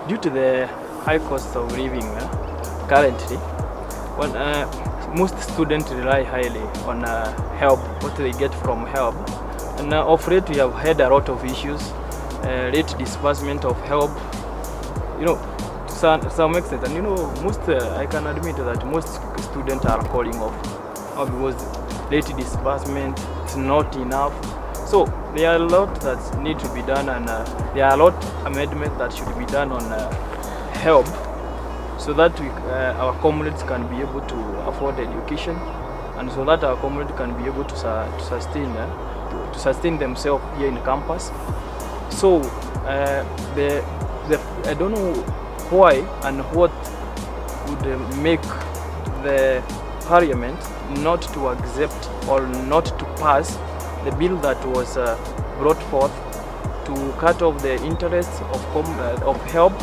due to the high cost of living currently, when most students rely highly on help, what they get from help. And of late we have had a lot of issues, late disbursement of help, to some extent. And most, I can admit that most students are calling off because late disbursement is not enough. So there are a lot that need to be done, and there are a lot amendments that should be done on help, so that our comrades can be able to afford education, and so that our comrades can be able to sustain themselves here in campus. So I don't know why and what would make the parliament not to accept or not to pass the bill that was brought forth to cut off the interest of help,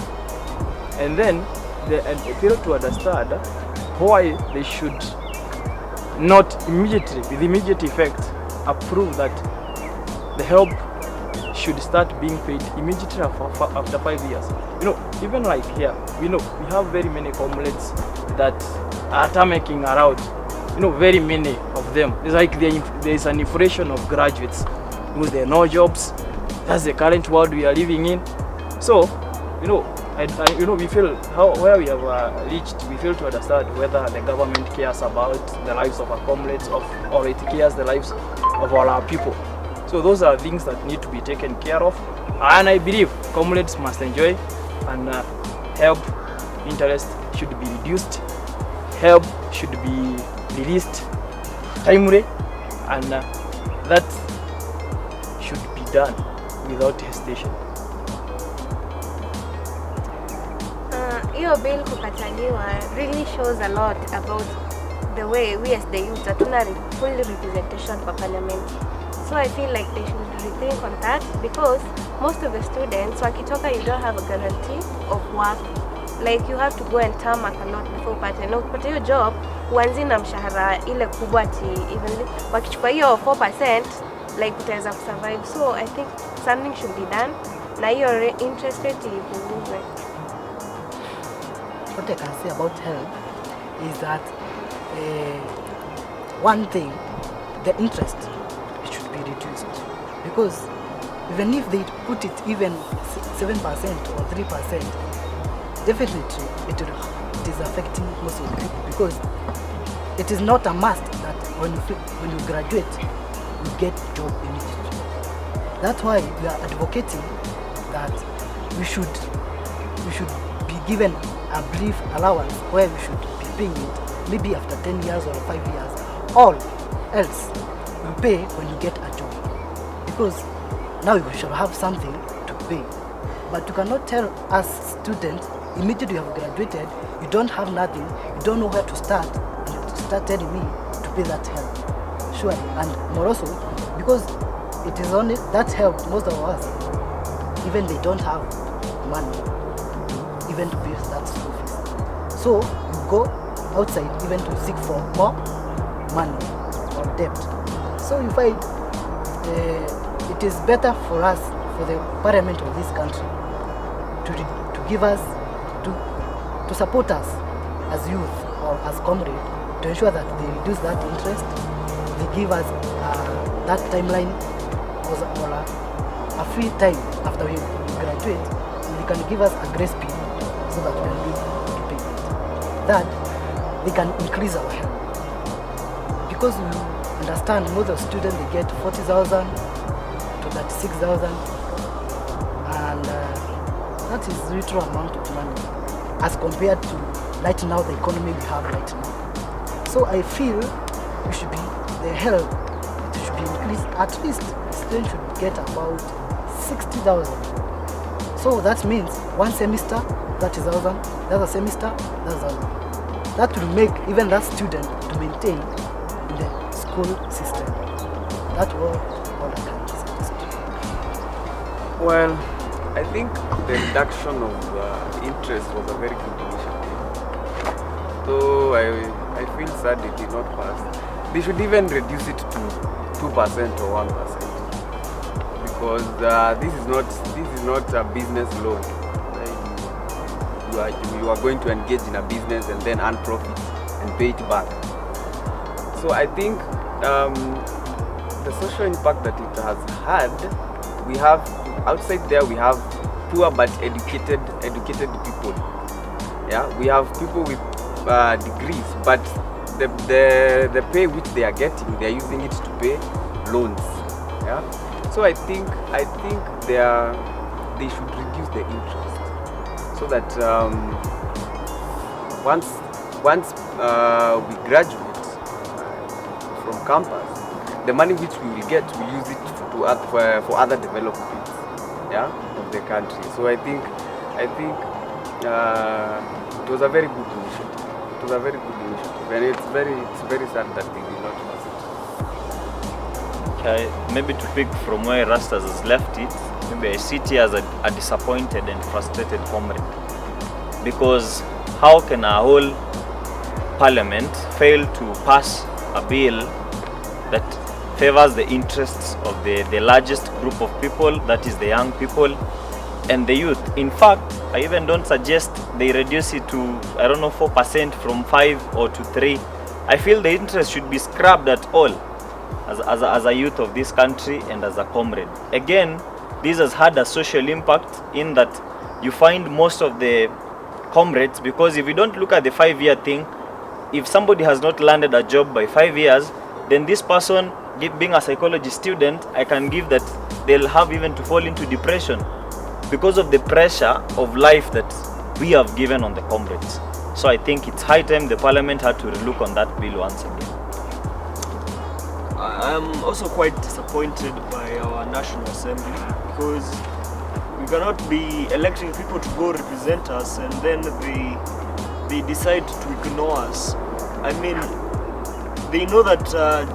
and then they fail to understand why they should not immediately, with immediate effect, approve that the help should start being paid immediately after 5 years. Even like here, we have very many comrades that are tarmacking around. Very many of them. It's like there is an inflation of graduates because there are no jobs. That's the current world we are living in. So, we feel where we have reached. We fail to understand whether the government cares about the lives of our comrades, or it cares the lives of all our people. So those are things that need to be taken care of, and I believe comrades must enjoy, and help interest should be reduced. Help should be released timely, and that should be done without hesitation. Hiyo bill kukataliwa really shows a lot about the way we as the youth hatuna full representation for parliament. So I feel like they should rethink on that, because most of the students, wakitoka, you don't have a guarantee of work. Like you have to go and tarmac a lot before upate. Na ukipata hiyo job, uanzi na mshahara ile kubwa ati even wakichukua hiyo 4%, like utaweza kusurvive. So I think something should be done, na hiyo interest rate ipunguzwe. What I can say about HELB is that one thing, the interest should be reduced, because even if they put it even 7% or 3%, definitely it is affecting most of the people, because it is not a must that when you graduate you get job immediately. That's why we are advocating that we should be given a brief allowance where we should be paying it maybe after 10 years or 5 years, or else you pay when you get a job, because now you should have something to pay. But you cannot tell us students immediately you have graduated, you don't have nothing, you don't know where to start, and you start telling me to pay that help. Sure, and more also, because it is only that help, most of us, even they don't have money even to pay that school fees. So you go outside even to seek for more money or debt. So you find it is better for us, for the parliament of this country, to give us, to support us as youth or as comrades, to ensure that they reduce that interest, they give us that timeline or a free time after we graduate, they can give us a grace period so that we can be able to pay it. That they can increase our help, because we understand most of the students, they get 40,000 to 36,000, and that is a little amount of money as compared to right now the economy we have right now. So I feel we should be, the help should be increased. At least students should get about 60,000. So that means one semester 30,000, the other semester 1,000. That will make even that student to maintain in the school system. That's all I can suggest. Well, I think the reduction of interest was a very good initiative. So I feel sad it did not pass. They should even reduce it to 2% or 1%, because this is not a business loan. Like, you are going to engage in a business and then earn profit and pay it back. So I think the social impact that it has had, we have outside there, we have poor but educated people. Yeah, we have people with degrees, but the pay which they are getting, they are using it to pay loans. Yeah, so I think they should reduce the interest so that once we graduate from campus, the money which we will get, we use it for other developments, yeah, of the country. So I think it was a very good initiative. It was a very good initiative, and it's very sad that they did not pass it. Okay, maybe to pick from where Rastas has left it, maybe I see it as a disappointed and frustrated comrade, because how can a whole parliament fail to pass a bill that favors the interests of the largest group of people, that is the young people and the youth? In fact, I even don't suggest they reduce it to, I don't know, 4% from 5 or to 3. I feel the interest should be scrubbed at all as a youth of this country and as a comrade. Again, this has had a social impact in that you find most of the comrades, because if you don't look at the 5-year thing, if somebody has not landed a job by 5 years, then this person, being a psychology student, I can give that they'll have even to fall into depression because of the pressure of life that we have given on the comrades. So I think it's high time the parliament had to look on that bill once again. I am also quite disappointed by our National Assembly, because we cannot be electing people to go represent us and then they decide to ignore us. I mean, they know that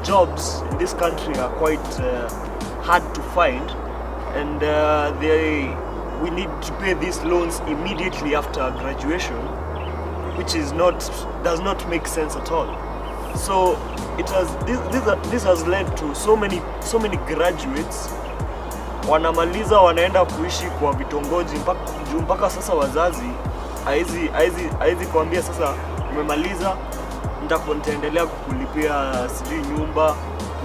jobs in this country are quite hard to find, and we need to pay these loans immediately after graduation, which does not make sense at all. So this has led to so many graduates wanamaliza wanaenda kuishi kwa vitongoji mpaka sasa wazazi haizi kuambia sasa umemaliza nitaendelea kukulipia sijui nyumba.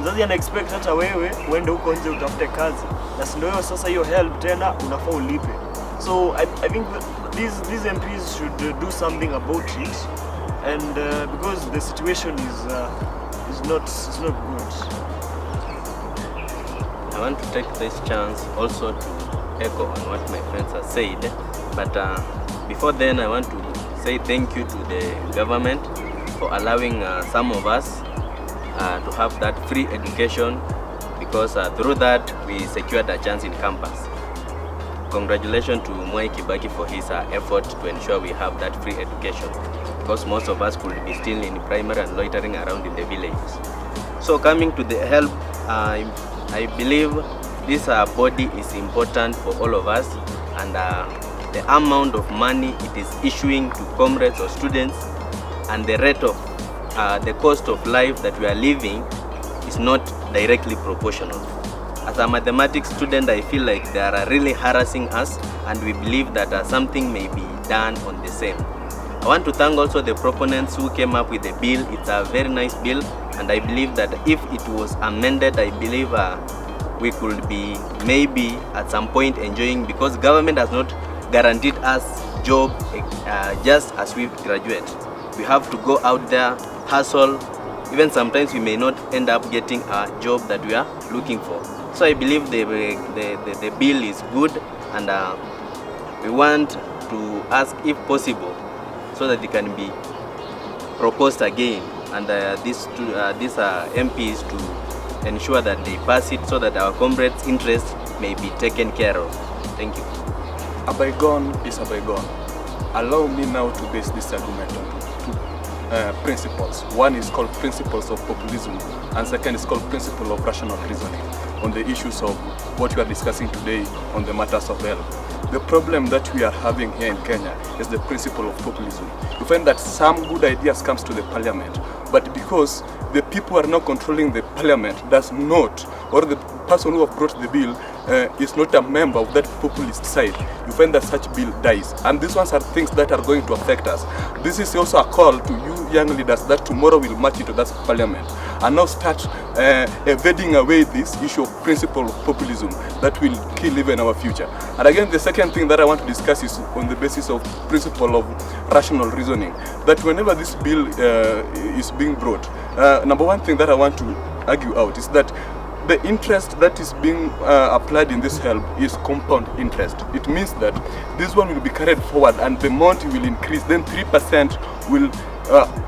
Mzazi ana expect hata wewe uende huko nje utafute kazi, na si ndio sasa hiyo HELB tena unafaa ulipe. So I think these MPs should do something about it, and because the situation is not good. I want to take this chance also to echo on what my friends have said, but before then I want to say thank you to the government for allowing some of us to have that free education, because through that we secured a chance in campus. Congratulations to Mwai Kibaki for his effort to ensure we have that free education, because most of us could be still in primary and loitering around in the villages. So coming to the HELB, I believe this body is important for all of us, and the amount of money it is issuing to comrades or students and the rate of the cost of life that we are living is not directly proportional. As a mathematics student, I feel like they are really harassing us, and we believe that something may be done on the same. I want to thank also the proponents who came up with the bill. It's a very nice bill, and I believe that if it was amended, I believe we could be maybe at some point enjoying, because government has not guaranteed us job just as we graduate. We have to go out there, hustle. Even sometimes we may not end up getting a job that we are looking for. So I believe the bill is good, and we want to ask if possible so that it can be proposed again, and these MPs to ensure that they pass it so that our comrades' interests may be taken care of. Thank you. A bygone is a bygone. Allow me now to base this argument on two principles. One is called principles of populism, and second is called principle of rational reasoning on the issues of what we are discussing today on the matters of HELB. The problem that we are having here in Kenya is the principle of populism. You find that some good ideas comes to the parliament, but because the people are not controlling the parliament does not, or the person who have brought the bill is not a member of that populist side, you find that such bill dies. And these ones are things that are going to affect us. This is also a call to you young leaders that tomorrow will march into that parliament and now start evading away this issue of principle of populism that will kill even our future. And again, the second thing that I want to discuss is on the basis of principle of rational reasoning, that whenever this bill is being brought, number one thing that I want to argue out is that the interest that is being applied in this HELB is compound interest. It means that this one will be carried forward and the amount will increase, then 3% will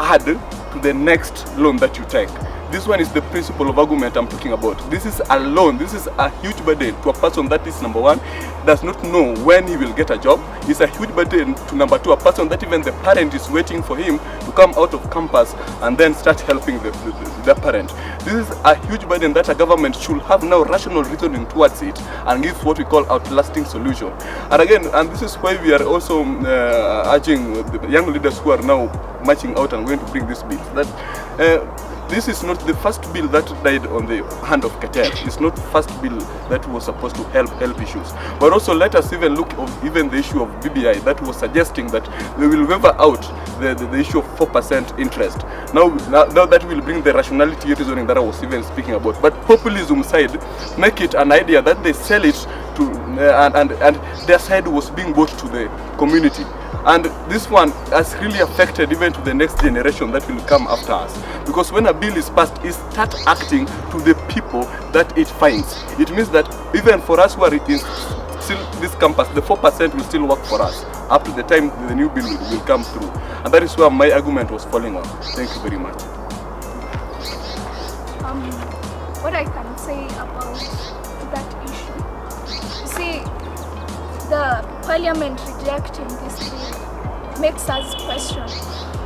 add to the next loan that you take. This one is the principle of argument I'm talking about. This is a loan. This is a huge burden to a person that is, number one, does not know when he will get a job. It's a huge burden to, number two, a person that even the parent is waiting for him to come out of campus and then start helping the parent. This is a huge burden that a government should have now rational reasoning towards it and give what we call outlasting solution. And again, and this is why we are also urging the young leaders who are now marching out and going to bring this bill, that this is not the first bill that died on the hand of cartel. It's not the first bill that was supposed to help issues. But also let us even look at even the issue of BBI that was suggesting that they will waiver out the issue of 4% interest. Now that will bring the rationality reasoning that I was even speaking about. But populism side, make it an idea that they sell it to, and their side was being bought to the community. And this one has really affected even to the next generation that will come after us. Because when a bill is passed, it starts acting to the people that it finds. It means that even for us who are in still this campus, the 4% will still work for us up to the time the new bill will come through. And that is where my argument was falling on. Thank you very much. What I can say about that issue, you see, the parliament rejecting this bill makes us question,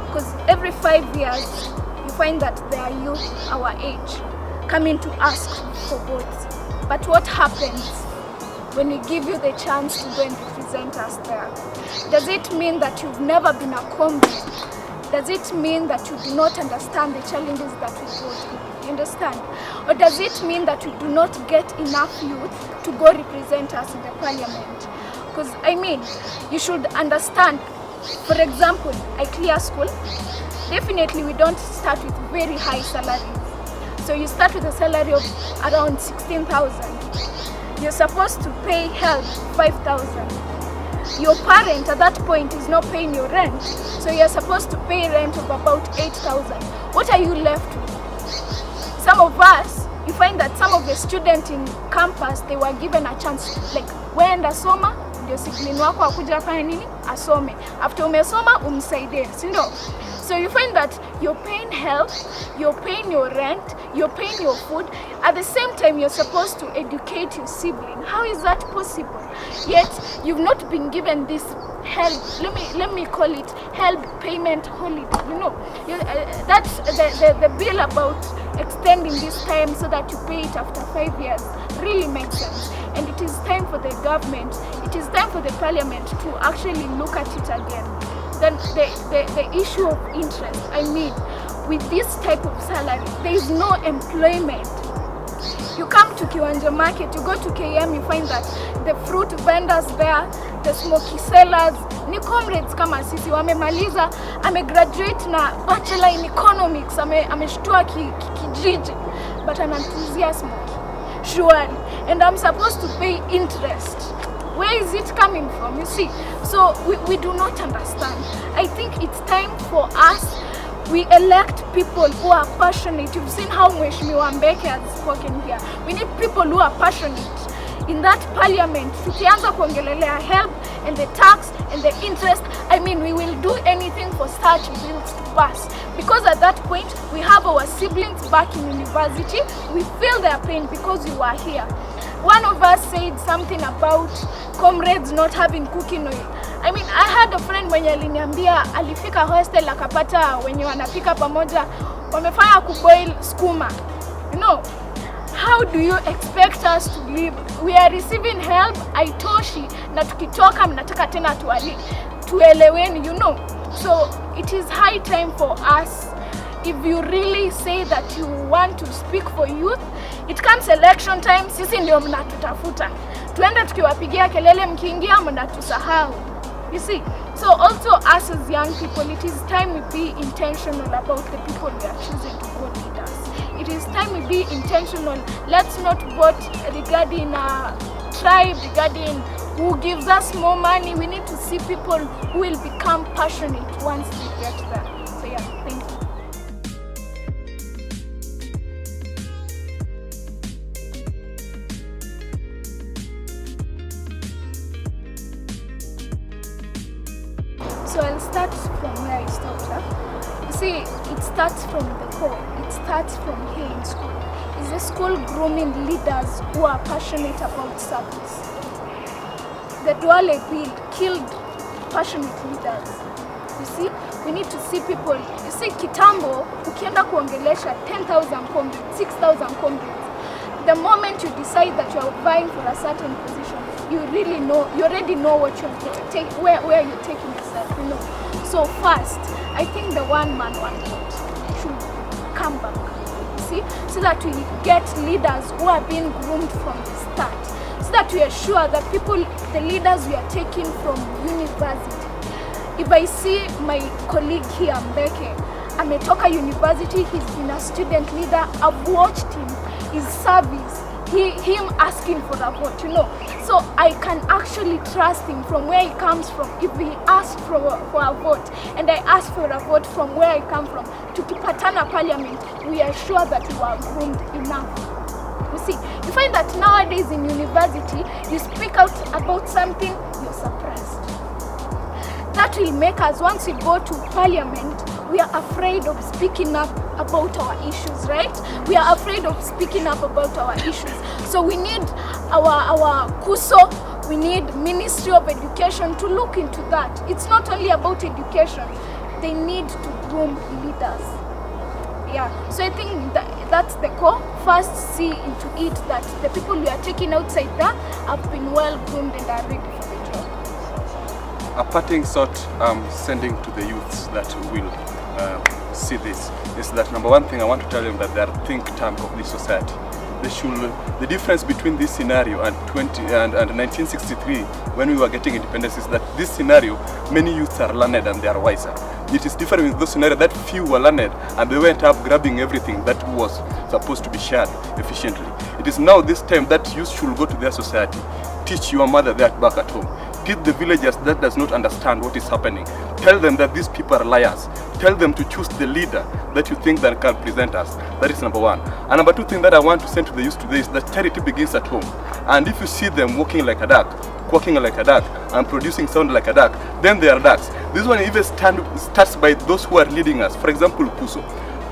because every 5 years you find that there are youth our age coming to ask for votes. But what happens when we give you the chance to go and represent us there? Does it mean that you've never been a comrade? Does it mean that you do not understand the challenges that we go through? You understand? Or does it mean that you do not get enough youth to go represent us in the parliament? Because I mean, you should understand, for example, I clear school, definitely we don't start with very high salaries. So you start with a salary of around 16,000. You're supposed to pay HELB 5,000. Your parent at that point is not paying your rent, so you're supposed to pay rent of about 8,000. What are you left with? Some of us, you find that some of the students in campus, they were given a chance, like, wenda soma, ndio sibling wako akuja afanye nini? Asome. After umesoma, umsaidie, si ndio? So you find that you're paying help, you're paying your rent, you're paying your food. At the same time, you're supposed to educate your sibling. How is that possible? Yet you've not been given this help. Let me call it help payment holiday. You know, that's the bill about extending this time so that you pay it after 5 years really makes sense. And it is time for the government, it is time for the parliament to actually look at it again. Then the issue of interest, I mean, with this type of salary, there is no employment. You come to Kiwanja Market, you go to KM, you find that the fruit vendors there, the smoky sellers, ni comrades kama sisi, wamemaliza, graduate na bachelor in economics, ameshtua kijiji, but anatuzia smoky, surely. And I'm supposed to pay interest. Where is it coming from, you see? So we do not understand. I think it's time for us, we elect people who are passionate. You've seen how Mheshimiwa Mbeke has spoken here. We need people who are passionate. In that parliament, tukianza kuongelelea help and the tax and the interest, I mean, we will do anything for such bills to pass. Because at that point, we have our siblings back in university. We feel their pain because you are here. One of us said something about comrades not having cooking oil. I mean, I had a friend mwenye aliniambia alifika hostel akapata wenye wanapika pamoja wamefanya kuboil skuma. You know, how do you expect us to live? We are receiving help, aitoshi, na tukitoka mnataka tena tueleweni, you know. So it is high time for us, if you really say that you want to speak for youth, It comes election time, sisi ndio mnatutafuta. Tuende tukiwapigia kelele, mkiingia mnatusahau. You see? So also us as young people, it is time we be intentional about the people we are choosing to vote leaders. It is time we be intentional. Let's not vote regarding tribe, regarding who gives us more money. We need to see people who will become passionate once they get there. So yeah, thank you. So I'll start from where I stopped. You see, it starts from the core. It starts from here in school. Is the school grooming leaders who are passionate about service? The Duale bill killed passionate leaders. You see, we need to see people. You see, kitambo, ukienda kuongelesha 10,000 comrades, 6,000 comrades. The moment you decide that you are vying for a certain position, you really know, you already know what you're where you're taking yourself, you know. So first, I think the one-man, one-vote should come back, you see, so that we get leaders who are being groomed from the start, so that we are sure that people, the leaders we are taking from university. If I see my colleague here, Mbeke, ametoka university, he's been a student leader, I've watched him, his service, him asking for a vote, you know. So I can actually trust him from where he comes from. If he asks for a vote and I ask for a vote from where I come from, to Kipatana Parliament, we are sure that we are groomed enough. You see, you find that nowadays in university, you speak out about something, you're suppressed. That will make us, once we go to Parliament, we are afraid of speaking up about our issues, right? We are afraid of speaking up about our issues. So we need our KUSO, we need Ministry of Education to look into that. It's not only about education, they need to groom leaders. Yeah, so I think that's the core. First, see into it that the people we are taking outside there have been well groomed and are ready for the job. A parting shot sending to the youths that will see this is that number one thing I want to tell them that they are think tank of this society. They should, the difference between this scenario and 1963 when we were getting independence is that this scenario, many youths are learned and they are wiser. It is different with those scenarios that few were learned and they went up grabbing everything that was supposed to be shared efficiently. It is now this time that youth should go to their society. Teach your mother that back at home. Teach the villagers that does not understand what is happening. Tell them that these people are liars. Tell them to choose the leader that you think that can present us. That is number one. And number two thing that I want to send to the youth today is that charity begins at home. And if you see them walking like a duck, quacking like a duck, and producing sound like a duck, then they are ducks. This one even starts by those who are leading us. For example, KUSO.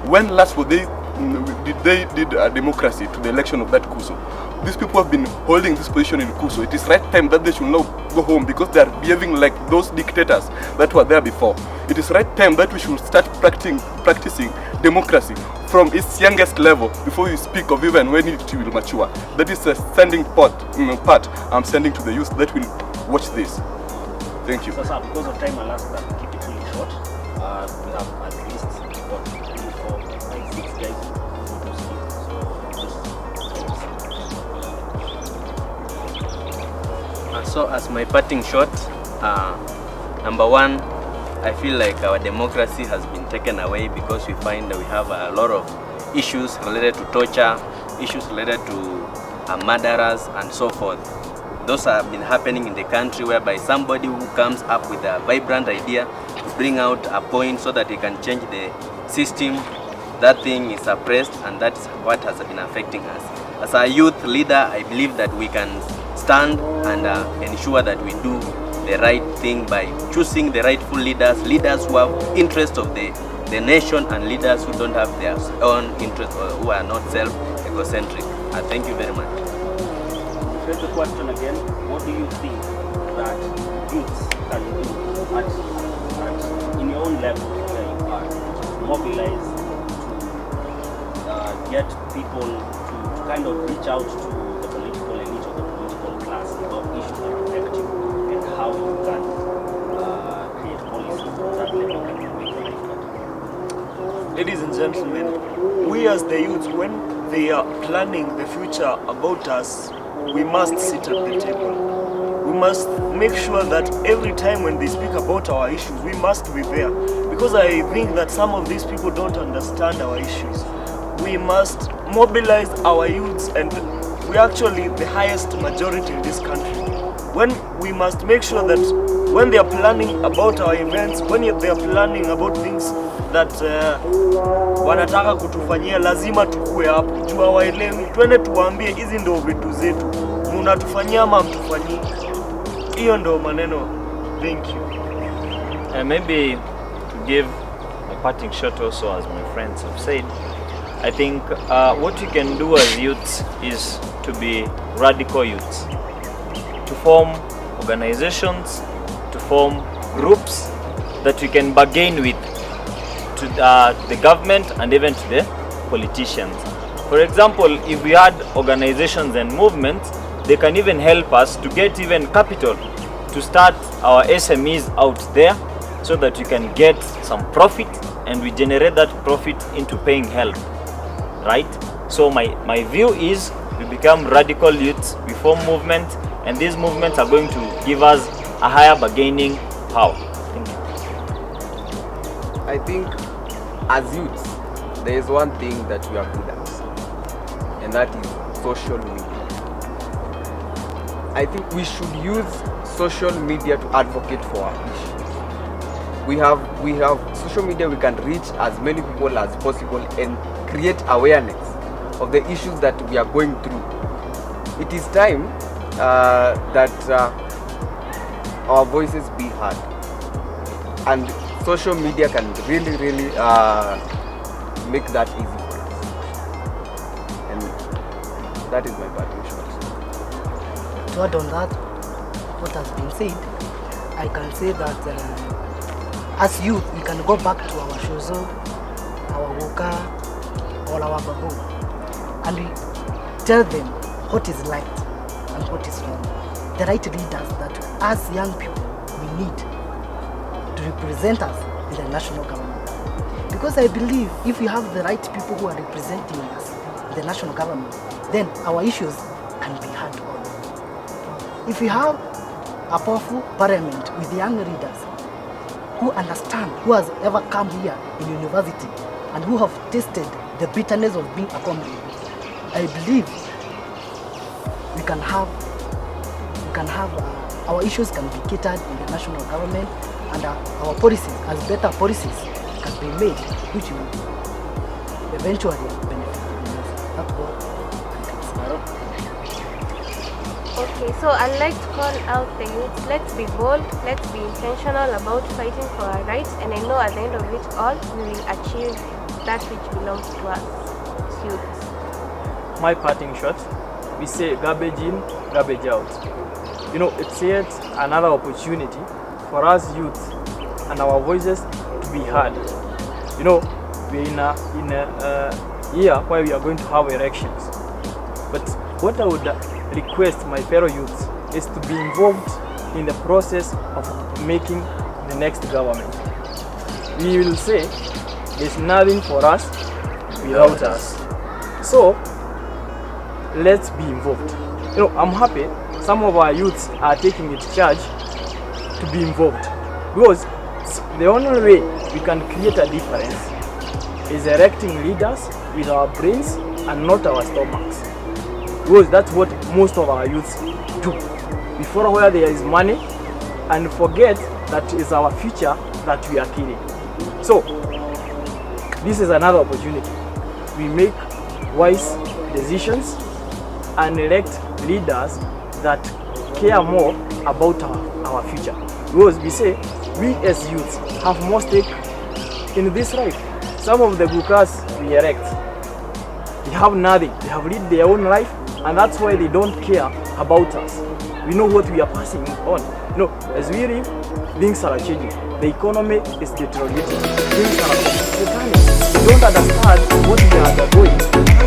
When last did a democracy to the election of that KUSO? These people have been holding this position in KUSO. It is right time that they should now go home because they are behaving like those dictators that were there before. It is right time that we should start practicing democracy from its youngest level before we speak of even when it will mature. That is a sending part I'm sending to the youth that will watch this. Thank you. So, sir, because of time, I'll ask that keep it really short. We have at least 3, 4, 5, 6 guys. So as my parting shot, number one, I feel like our democracy has been taken away because we find that we have a lot of issues related to torture, issues related to murderers and so forth. Those have been happening in the country whereby somebody who comes up with a vibrant idea to bring out a point so that he can change the system, that thing is suppressed, and that's what has been affecting us. As a youth leader, I believe that we can stand and ensure that we do the right thing by choosing the rightful leaders, leaders who have interest of the nation and leaders who don't have their own interest or who are not self-egocentric. Thank you very much. Here's the question again. What do you think that youths can do in your own level where you are to mobilize, to get people to kind of reach out to the political elite or the political class about issues that affect you and how you can create policies that level can make life better? Ladies and gentlemen, we as the youth, when they are planning the future about us, we must sit at the table. We must make sure that every time when they speak about our issues, we must be there. Because I think that some of these people don't understand our issues. We must mobilize our youths, and we are actually the highest majority in this country. When we must make sure that when they are planning about our events, when they are planning about things that wanataka kutufanyia, lazima tukue hapo juu hawaelewi. Twende tuwaambie hizi ndio vitu zetu, mnatufanyia ama mtufanyii. Hiyo ndio maneno. Thank you. Maybe to give a parting shot also, as my friends have said, I think what we can do as youths is to be radical youths, to form organizations, to form groups that we can bargain with to the government and even to the politicians. For example, if we had organizations and movements, they can even help us to get even capital to start our SMEs out there, so that we can get some profit and we generate that profit into paying HELB, right? So my view is we become radical youths, we form movements, and these movements are going to give us a higher bargaining power. Thank you. I think as youths, there is one thing that we are good at, and that is social media. I think we should use social media to advocate for our issues. We have social media, we can reach as many people as possible and create awareness of the issues that we are going through. It is time that our voices be heard, and social media can really make that easy for us, and that is my parting shot. To add on that, what has been said, I can say that as youth, we can go back to our shozo, our woka, or our babu, and we tell them what is right and what is wrong. The right leaders that as young people we need to represent us in the national government. Because I believe if we have the right people who are representing us in the national government, then our issues can be heard on. If we have a powerful parliament with young leaders who understand, who has ever come here in university and who have tasted the bitterness of being a comrade, I believe we can have our issues can be catered in the national government, and our policies, as better policies, can be made, which will eventually benefit us. That's what I can say. Okay, so I'd like to call out the youth. Let's be bold, let's be intentional about fighting for our rights, and I know at the end of it all, we will achieve that which belongs to us as youths. My parting shot, we say garbage in, garbage out. You know, it's yet another opportunity for us youth and our voices to be heard. You know, we're in a year where we are going to have elections. But what I would request my fellow youths is to be involved in the process of making the next government. We will say there's nothing for us without us. So let's be involved. You know, I'm happy some of our youths are taking it charge to be involved, because the only way we can create a difference is electing leaders with our brains and not our stomachs, because that's what most of our youths do. We follow where there is money and forget that is our future that we are killing. So this is another opportunity. We make wise decisions and elect leaders that care more about our future, because we say we as youths have more stake in this life. Some of the Gukas we elect, they have nothing, they have lived their own life, and that's why they don't care about us. We know what we are passing on. No, as we live, things are changing. The economy is deteriorating. Things are returning. We don't understand what we are undergoing.